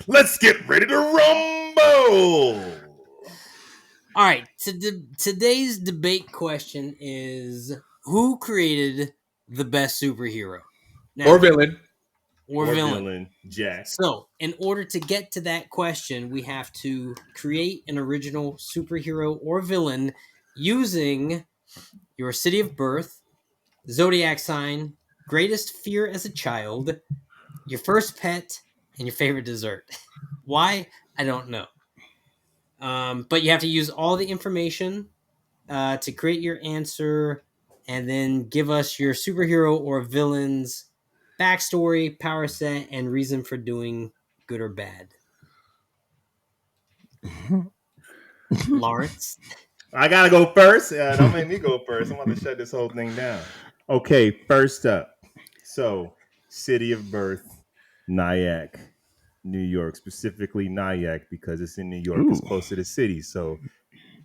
Let's get ready to rumble. All right. Today's debate question is: who created the best superhero? Now, Or villain. or villain. Jack. So, in order to get to that question, we have to create an original superhero or villain using your city of birth, zodiac sign, greatest fear as a child, your first pet, and your favorite dessert. Why? I don't know. But you have to use all the information to create your answer and then give us your superhero or villain's backstory, power set, and reason for doing good or bad. Lawrence? I gotta go first. Don't make me go first. I'm about to shut this whole thing down. Okay, first up. So, city of birth, Nyack, New York. Specifically Nyack because it's in New York. It's close to the city. So,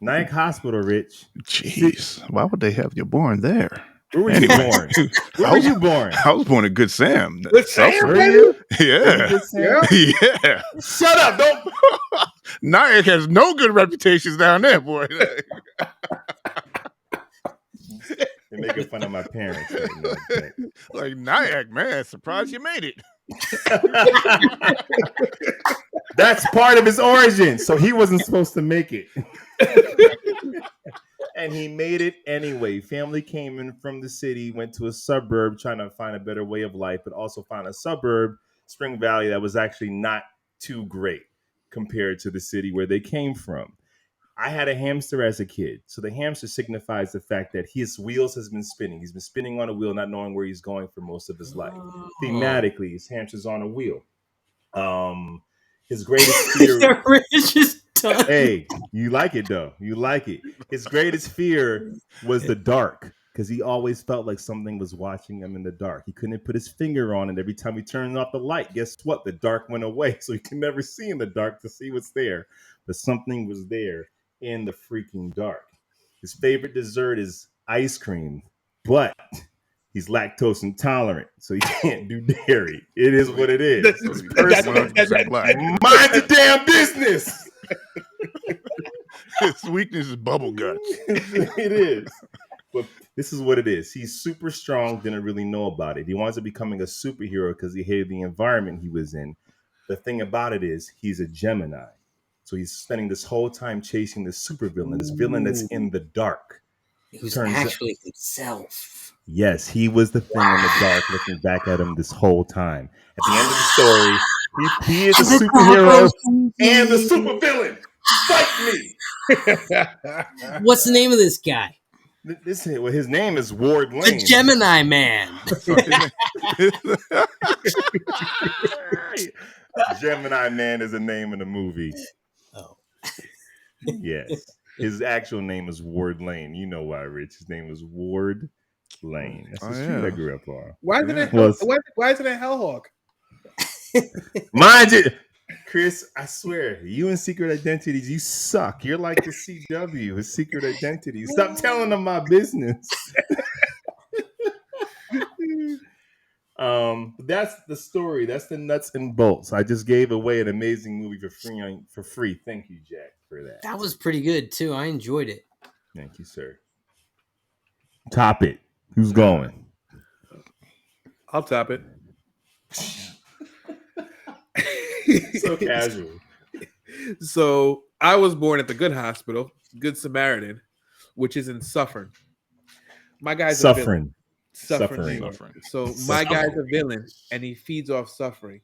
Nyack Hospital, Rich. Jeez, why would they have you born there? Where were you born? Where were you born? I was born at Good Sam. Good Sam, Were you? Yeah. Good Sam? Yeah. Shut up! Don't. Nyack has no good reputations down there, boy. They're making fun of my parents. Right now, but- Like Nyack, man, surprised you made it. That's part of his origin. So he wasn't supposed to make it. And he made it anyway. Family came in from the city, went to a suburb trying to find a better way of life, but also found a suburb, Spring Valley, that was actually not too great compared to the city where they came from. I had a hamster as a kid. So the hamster signifies the fact that his wheels has been spinning. He's been spinning on a wheel, not knowing where he's going for most of his life. Thematically, his hamster's on a wheel. His greatest fear. Hey, you like it though. You like it. His greatest fear was the dark because he always felt like something was watching him in the dark. He couldn't put his finger on it. Every time he turned off the light, guess what? The dark went away. So he can never see in the dark to see what's there. But something was there in the freaking dark. His favorite dessert is ice cream, but he's lactose intolerant, so he can't do dairy. It is what it is. It's personal. 100% black. Mind your damn business. His weakness is bubble guts. It is. But this is what it is. He's super strong, didn't really know about it. He wants to becoming a superhero because he hated the environment he was in. The thing about it is he's a Gemini. So he's spending this whole time chasing this supervillain, this villain that's in the dark. Who's actually himself. Yes, he was the thing in the dark looking back at him this whole time. At the end of the story, he is a superhero and the supervillain. Fight me! What's the name of this guy? His name is Ward Lane. The Gemini Man. Gemini Man is the name of the movie. Oh. Yes. His actual name is Ward Lane. You know why, Rich. His name was Ward Lane. That's the street I grew up on. Why is it a Hellhawk? Mind you, Chris, I swear, you and Secret Identities, you suck. You're like the CW, his Secret Identities. Stop telling them my business. That's the story. That's the nuts and bolts. I just gave away an amazing movie for free. Thank you, Jack, for that. That was pretty good too. I enjoyed it. Thank you, sir. Top it. Who's going? I'll top it. So casual. So I was born at the Good Hospital, Good Samaritan, which is in Suffern. My guy's Suffering. Suffering. So my guy's a villain, and he feeds off suffering.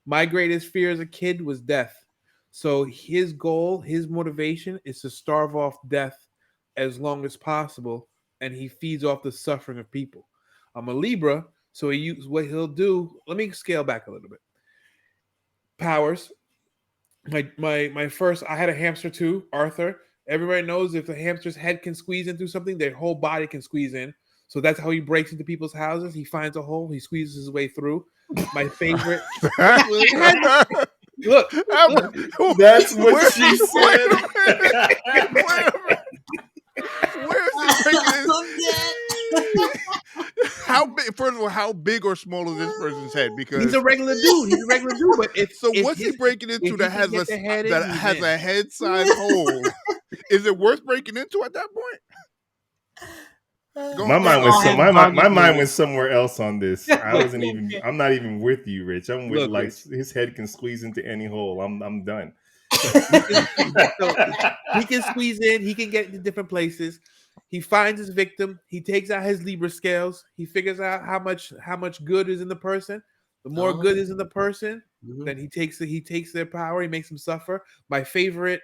My greatest fear as a kid was death. So his goal, his motivation is to starve off death as long as possible, and he feeds off the suffering of people. I'm a Libra, so what he'll do. Let me scale back a little bit. Powers. My first, I had a hamster too, Arthur. Everybody knows if the hamster's head can squeeze into something, their whole body can squeeze in. So that's how he breaks into people's houses. He finds a hole, he squeezes his way through. My favorite. Look, that's what she said. Where's this? How big? first of all, how big or small is this person's head? Because He's a regular dude. He's a regular dude. But what's he breaking into if that he has can get the head in, that he's has in. a head-sized hole? Is it worth breaking into at that point? My mind all was have my bonded mind movie. went somewhere else on this. I Look, wasn't even. I'm not even with you, Rich. I'm with Look, like Rich. his head can squeeze into any hole. I'm done. He can squeeze in. He can get into different places. He finds his victim. He takes out his Libra scales. He figures out how much good is in the person. The more Oh. good is in the person, Mhm. then he takes their power. He makes them suffer. My favorite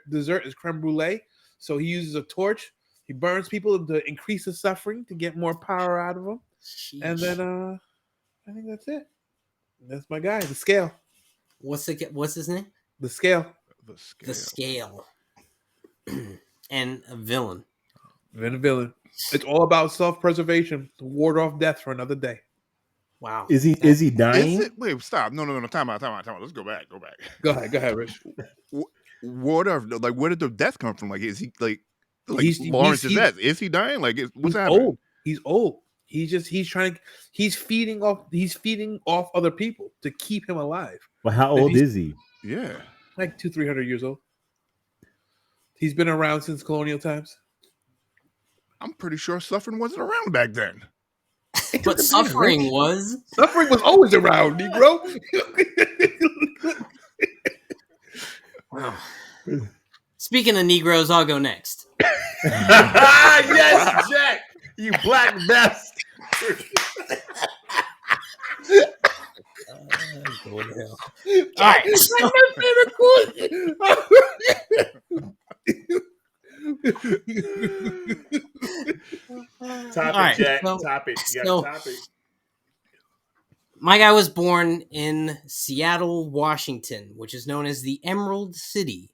dessert is creme brulee. So he uses a torch. He burns people to increase the suffering to get more power out of them. And Sheesh. then I think that's it. That's my guy. The scale. What's his name? The scale. The scale. And a villain. And a villain. It's all about self-preservation to ward off death for another day. Wow. Is he dying? Is it? Wait, stop. No. Time out. Let's go back. Go ahead, Rich. What where did the death come from? Like, is he like He's- Lawrence's he's- death? Is he dying? Like, what's He's happening? old. He's old. He's feeding off other people to keep him alive. Well, how old is he? Yeah. Like 200-300 years old. He's been around since colonial times. I'm pretty sure suffering wasn't around back then. But suffering was. Suffering was always around, Negro. Wow. Speaking of Negroes, I'll go next. Yes, Jack, you black bastard. All right. Top All it, right, Jack. so- Top it. You so- got to top it. My guy was born in Seattle, Washington, which is known as the Emerald City.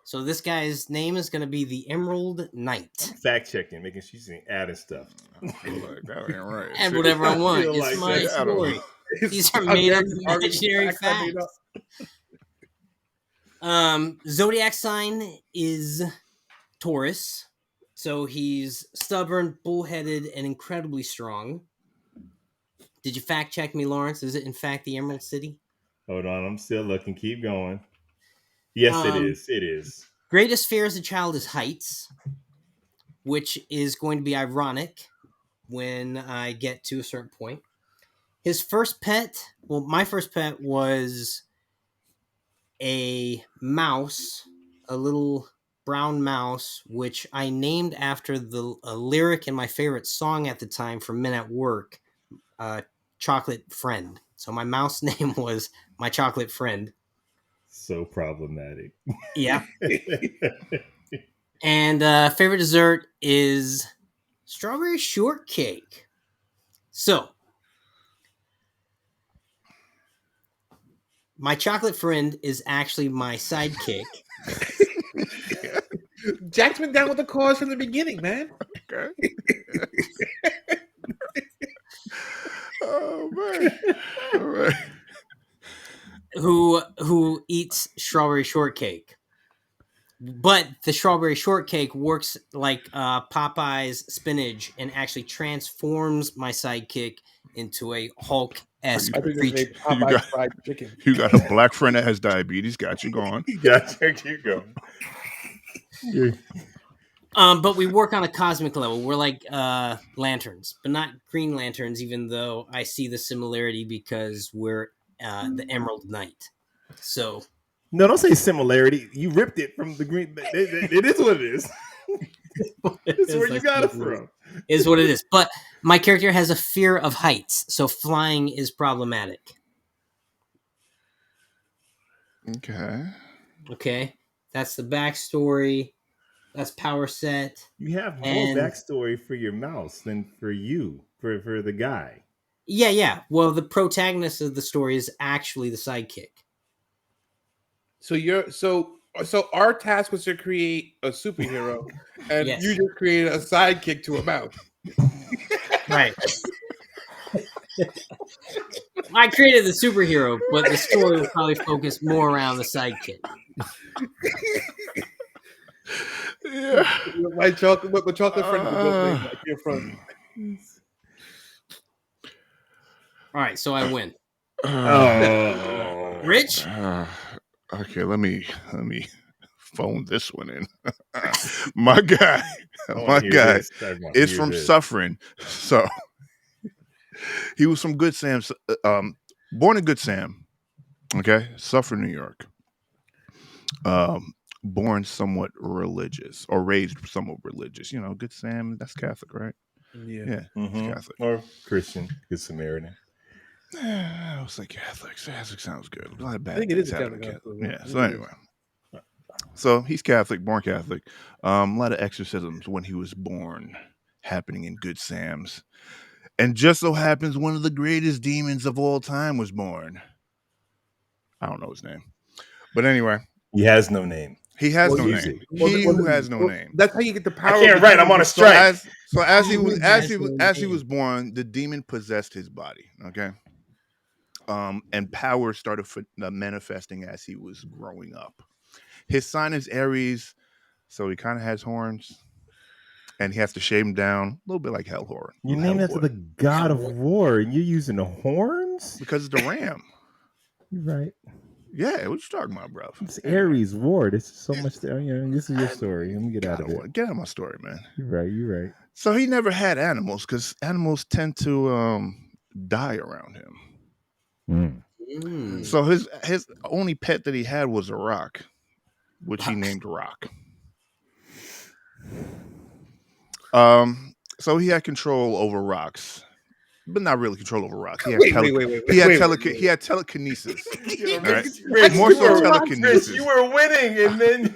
So this guy's name is going to be the Emerald Knight. Fact checking, making sure she's adding stuff. I feel like that ain't right. And whatever I want. feel It's like my that. I don't story. know. These are made up imaginary facts. Zodiac sign is Taurus. So he's stubborn, bullheaded, and incredibly strong. Did you fact check me, Lawrence? Is it in fact the Emerald City? Hold on, I'm still looking. Keep going. Yes, it is. It is. Greatest fear as a child is heights, which is going to be ironic when I get to a certain point. His first pet, my first pet was a mouse, a little brown mouse, which I named after a lyric in my favorite song at the time from Men at Work, Chocolate Friend. So my mouse name was my chocolate friend. So problematic. Yeah. And favorite dessert is strawberry shortcake. So my chocolate friend is actually my sidekick. Jack's been down with the cause from the beginning, man. Okay. Oh man. All right. Who eats strawberry shortcake. But the strawberry shortcake works like Popeye's spinach and actually transforms my sidekick into a Hulk-esque I think creature. it's Popeye fried chicken. You got a black friend that has diabetes. Got you going. Gotcha. Keep going. But we work on a cosmic level. We're like lanterns, but not green lanterns, even though I see the similarity because we're the Emerald Knight. So No, don't say similarity. You ripped it from the green. It is what it is. It's where you got it from. Is what it is. But my character has a fear of heights, so flying is problematic. Okay. Okay, that's the backstory. That's power set. You have more And- backstory for your mouse than for you, for the guy. Yeah. Well, the protagonist of the story is actually the sidekick. So our task was to create a superhero, and Yes. you just created a sidekick to a mouse. Right. I created the superhero, but the story will probably focus more around the sidekick. Yeah. My chocolate friend is right here in front of me. All right, so I win. Oh, Rich? Okay, let me phone this one in. My guy, I want my to hear guy this. I want to is hear from this. Suffering. So he was from Good Sam, born in Good Sam. Okay, Suffering, New York. Born somewhat religious or raised somewhat religious. You know, Good Sam, that's Catholic, right? Yeah. Yeah, it's Catholic. Or Christian, Good Samaritan. I was like Catholic. Catholic sounds good. A lot of I bad think it is things a happen in Catholic Catholic. hospital. Yeah. So anyway, he's Catholic, born Catholic. A lot of exorcisms when he was born happening in Good Sam's, and just so happens one of the greatest demons of all time was born. I don't know his name, but anyway, He has no name. he has Well, no Use name. it. He who has no name. That's how you get the I power. can't of the write. I'm on a demon. So strike. as he He was who has no as he name. was born, the demon possessed his body. Okay. And power started manifesting as he was growing up. His sign is Aries, so he kind of has horns, and he has to shave them down a little bit like You named after Hellboy, the god of war, and you're using the horns? because it's the ram. You're right. Yeah, what you talking about, bro? It's Anyway, Aries war. This is so much. This is your story. Let me get out of it. get out of my story, man. You're right. You're right. So he never had animals because animals tend to die around him. Mm. So his only pet that he had was a rock, which he named Rock. So he had control over rocks, but not really control over rocks. He had he had telekinesis. All right, Rich, more so Rich, telekinesis. you were winning, and then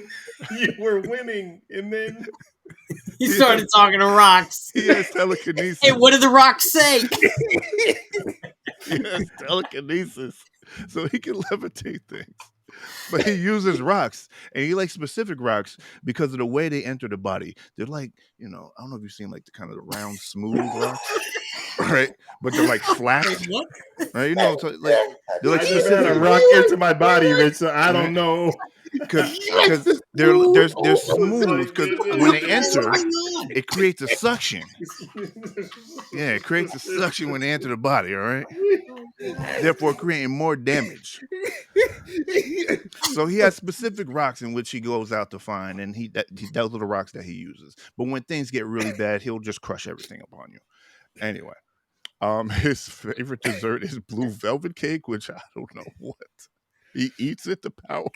you were winning, and then He started talking to rocks. He has telekinesis. Hey, what did the rocks say? He has telekinesis, so he can levitate things. But he uses rocks, and he likes specific rocks because of the way they enter the body. They're like, I don't know if you've seen like the kind of the round, smooth rocks, right? But they're like flat, What? right? So like they're like I just had a specific rock into my body, Rich. So I don't know. because they're smooth because when they enter, it creates a suction. Yeah, it creates a suction when they enter the body. All right, therefore creating more damage. So he has specific rocks in which he goes out to find, and those are the rocks that he uses. But when things get really bad, he'll just crush everything upon you. Anyway, his favorite dessert is blue velvet cake, which I don't know what he eats it to power.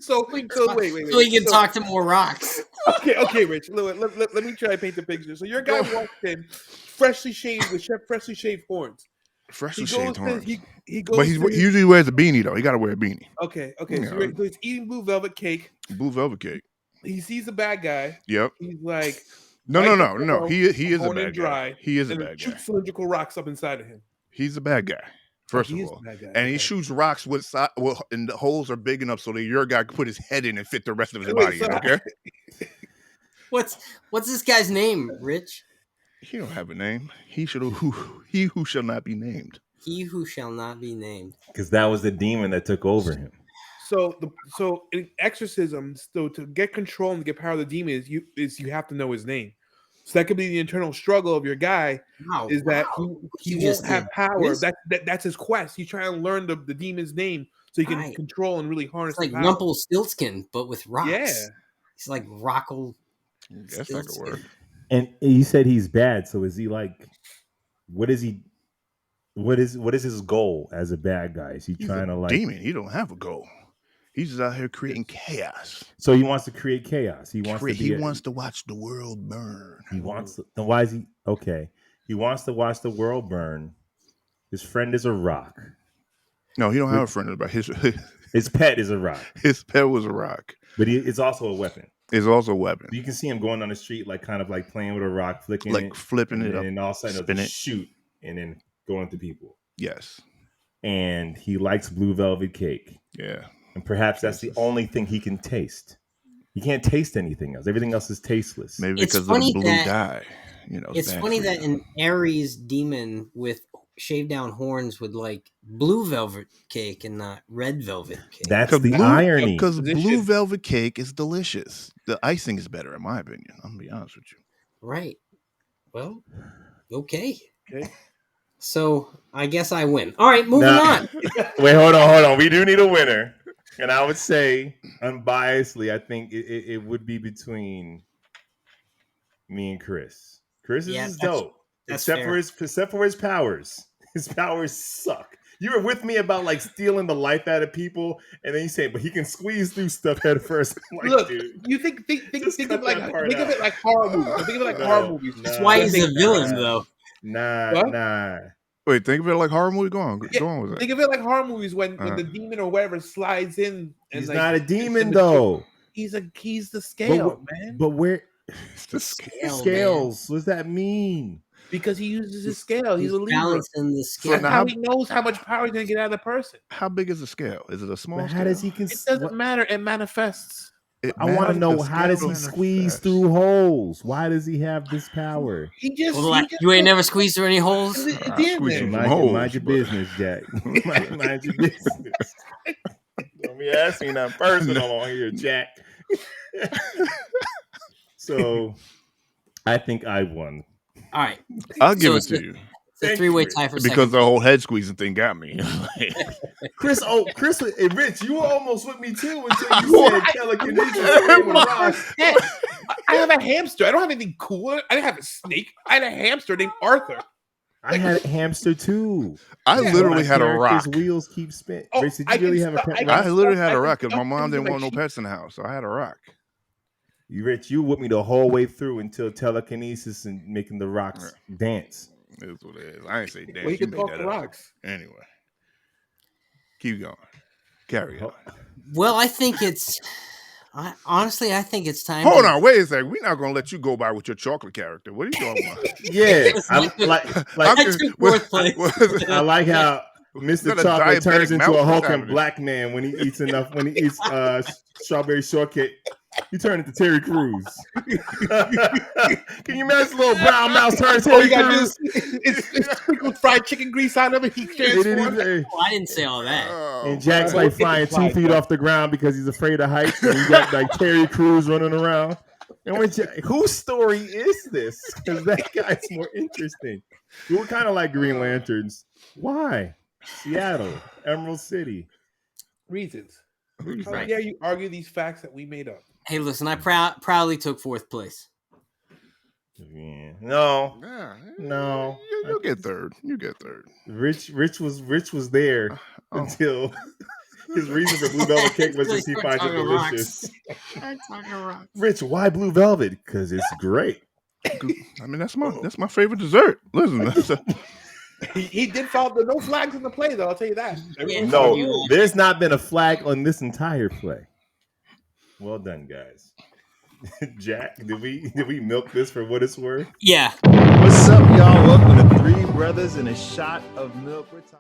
So wait. So he can talk to more rocks. Okay, Rich. Let me try to paint the picture. So your guy walks in, freshly shaved with freshly shaved horns. Freshly shaved horns. He goes. But he usually wears a beanie though. He got to wear a beanie. Okay. Yeah. So he's eating blue velvet cake. Blue velvet cake. He sees a bad guy. Yep. He's like, No. He is a bad guy. He is a bad guy. Shoots cylindrical rocks up inside of him. He's a bad guy. First of all, and he shoots rocks and the holes are big enough so that your guy could put his head in and fit the rest of his body. Okay. What's this guy's name, Rich? He don't have a name. He who shall not be named. He who shall not be named. Because that was the demon that took over him. So in exorcisms, so to get control and to get power of the demon is you have to know his name. So that could be the internal struggle of your guy. He won't have power. That's his quest. He's trying to learn the demon's name so he can control and really harness. It's like Rumpelstiltskin, but with rocks. Yeah, he's like Rockle. Guess that could work. And you said he's bad. So is he like? What is he? What is his goal as a bad guy? Is he trying to like demon? He don't have a goal. He's just out here creating chaos. So he wants to create chaos. He wants to watch the world burn. He wants to, then why is he okay? He wants to watch the world burn. His friend is a rock. No, he don't have a friend about his pet is a rock. His pet was a rock. But it's also a weapon. It's also a weapon. You can see him going down the street, like kind of like playing with a rock, flicking like it, flipping it up, and all of a sudden spin it'll it, shoot, and then going to people. Yes. And he likes blue velvet cake. Yeah. And perhaps that's the only thing he can taste. He can't taste anything else. Everything else is tasteless. Maybe because of the blue dye. It's funny that an Aries demon with shaved down horns would like blue velvet cake and not red velvet cake. That's the irony. Because blue velvet cake is delicious. The icing is better, in my opinion. I'm gonna be honest with you. Right. Well, okay. So I guess I win. All right, moving Now- on. Wait, hold on. We do need a winner. And I would say, unbiasedly, I think it would be between me and Chris. Chris Yeah, is dope. that's except fair. for his powers. His powers suck. You were with me about like stealing the life out of people, and then you say, but he can squeeze through stuff head first. I'm like, Look, dude. you think Just of cut like that part think of out. it like horror movies. Think of it like No, horror movies. That's why he's a villain, nah. though. What? Nah. Wait, think of it like horror movie. Go on with that. Think of it like horror movies when the demon or whatever slides in. And He's like, not a demon and the though. He's the scale, man. But where It's the Scale, scales? What does that mean? Because he uses his scale. He's a Libra. balancing the So scale. That's how he knows how much power he's gonna get out of the person. How big is the scale? Is it a small But scale? how does he It doesn't matter. It manifests. I want to know, The how does scale he squeeze manifests. through holes? Why does he have this power? He just, Well, like, you ain't never squeezed through any holes. Squeeze you from Mind holes, your but- business, Jack. mind your business. Don't be asking that personal on here, Jack. So, I think I won. All right, I'll give So it it's to the- you it's a Thank three-way you, tie for because second. the whole head squeezing thing got me. Chris, hey, Rich, you were almost with me too until you said telekinesis with rocks. Hey, I have a hamster. I don't have anything cool. I didn't have a snake. I had a hamster named Arthur. I had a hamster too. I literally My had a rock. character's wheels keep spinning. Oh, Rich, did I you really can have a stop- pet I rock? I literally had I a can rock because my stuff mom things didn't in want my no pets in the house, so I had a rock. Rich, you with me the whole way through until telekinesis and making the rocks dance. It's what it is. I ain't say dance. Well, he You can made talk that to up. rocks. Anyway, keep going. Carry on. Well, I think it's. Honestly, I think it's time. Hold to, on, wait a second. We're not gonna let you go by with your chocolate character. What are you talking about? Yeah, I I took fourth place. I like how Is Mr. that a Chocolate turns diabetic into mouse? a What's hulking happening? black man when he eats strawberry shortcake. You turn into Terry Crews. Can you imagine little brown mouse turn All Terry you gotta do Crews? is sprinkled fried chicken grease on him, and he transforms. Oh, I didn't say all that. And Jack's Well, like it's flying 2 implied, feet though. off the ground because he's afraid of heights. And you got like Terry Crews running around. And whose story is this? Because that guy's more interesting. We were kind of like Green Lanterns. Why? Seattle, Emerald City. Reasons. How Right. dare you argue these facts that we made up? Hey, listen, I proudly took fourth place. Yeah. No. Yeah, No. you get third. You get third. Rich was there Oh. until his reason for blue velvet cake was just he Start finds it talking delicious. rocks. Rich, why blue velvet? Because it's great. I mean, that's my favorite dessert. Listen, He did follow the no flags in the play, though. I'll tell you that. Yeah. No, there's not been a flag on this entire play. Well done, guys. Jack, did we milk this for what it's worth? Yeah. What's up, y'all? Welcome to Three Brothers and a Shot of Milk. We're talking